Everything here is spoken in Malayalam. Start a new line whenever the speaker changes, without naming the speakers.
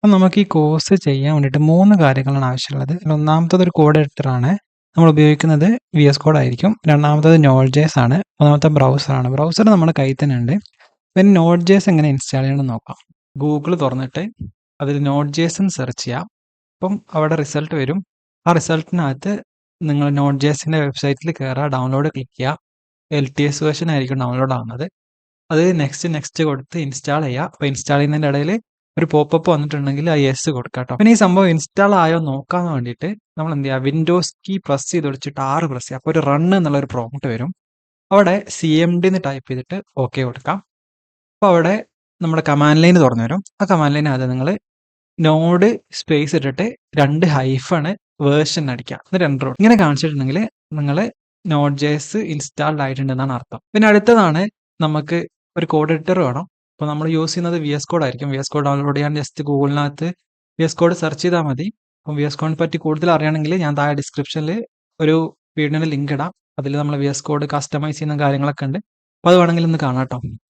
അപ്പം നമുക്ക് ഈ കോഴ്സ് ചെയ്യാൻ വേണ്ടിയിട്ട് 3 കാര്യങ്ങളാണ് ആവശ്യമുള്ളത്. അതിൽ ഒന്നാമത്തത് ഒരു കോഡ് എഡിറ്ററാണ്. നമ്മൾ ഉപയോഗിക്കുന്നത് വിഎസ് കോഡ് ആയിരിക്കും. രണ്ടാമത്തത് നോഡ്.js ആണ്. മൂന്നാമത്തെ ബ്രൗസറാണ്. ബ്രൗസർ നമ്മുടെ കയ്യിൽ തന്നെ ഉണ്ട്. പിന്നെ നോഡ്.js എങ്ങനെ ഇൻസ്റ്റാൾ ചെയ്യണമെന്ന് നോക്കാം. ഗൂഗിൾ തുറന്നിട്ട് അതിൽ നോഡ്.js എന്ന് സെർച്ച് ചെയ്യാം. അപ്പം അവിടെ റിസൾട്ട് വരും. ആ റിസൾട്ടിനകത്ത് നിങ്ങൾ നോഡ്.jsന്റെ വെബ്സൈറ്റിൽ കയറുക, ഡൗൺലോഡ് ക്ലിക്ക് ചെയ്യുക. LTS വേർഷൻ ആയിരിക്കും ഡൗൺലോഡ് ആവുന്നത്. അത് നെക്സ്റ്റ് കൊടുത്ത് ഇൻസ്റ്റാൾ ചെയ്യുക. അപ്പോൾ ഇൻസ്റ്റാൾ ചെയ്യുന്നതിൻ്റെ ഇടയിൽ ഒരു പോപ്പപ്പ് വന്നിട്ടുണ്ടെങ്കിൽ ആ യെസ് കൊടുക്കുക കേട്ടോ. പിന്നെ ഈ സംഭവം ഇൻസ്റ്റാൾ ആയോ നോക്കാൻ വേണ്ടിയിട്ട് നമ്മൾ എന്ത് ചെയ്യുക, വിൻഡോസ് കീ പ്രസ് ചെയ്ത് വെച്ചിട്ട് 6 പ്രസ് ചെയ്യുക. അപ്പോൾ ഒരു റൺ എന്നുള്ളൊരു പ്രോംപ്റ്റ് വരും. അവിടെ CMD എന്ന് ടൈപ്പ് ചെയ്തിട്ട് ഓക്കെ കൊടുക്കാം. അപ്പോൾ അവിടെ നമ്മുടെ കമാൻഡ് ലൈൻ തുറന്നു വരും. ആ കമാൻഡ് ലൈൻ അത് നിങ്ങൾ നോഡ് സ്പേസ് ഇട്ടിട്ട് 2 ഹൈഫണ് വേർഷൻ അടിക്കുക. എന്നിട്ട് എൻ്റർ കൊടുക്കുക. ഇങ്ങനെ കാണിച്ചിട്ടുണ്ടെങ്കിൽ നിങ്ങൾ നോഡ്.js ഇൻസ്റ്റാൾഡ് ആയിട്ടുണ്ടെന്നാണ് അർത്ഥം. പിന്നെ അടുത്തതാണ് നമുക്ക് ഒരു കോഡ് എഡിറ്റർ വേണം. അപ്പോൾ നമ്മൾ യൂസ് ചെയ്യുന്നത് VS കോഡ് ആയിരിക്കും. VS കോഡ് ഡൗൺലോഡ് ചെയ്യാൻ ജസ്റ്റ് ഗൂഗിളിനകത്ത് VS കോഡ് സെർച്ച് ചെയ്താൽ മതി. അപ്പം VS കോഡിനെ പറ്റി കൂടുതൽ അറിയണമെങ്കിൽ ഞാൻ താഴെ ഡിസ്ക്രിപ്ഷനിൽ ഒരു വീഡിയോയുടെ ലിങ്ക് ഇടാം. അതിൽ നമ്മൾ VS കോഡ് കസ്റ്റമൈസ് ചെയ്യുന്ന കാര്യങ്ങളൊക്കെ ഉണ്ട്. അപ്പോൾ അത് വേണമെങ്കിൽ ഒന്ന് കാണാം കേട്ടോ.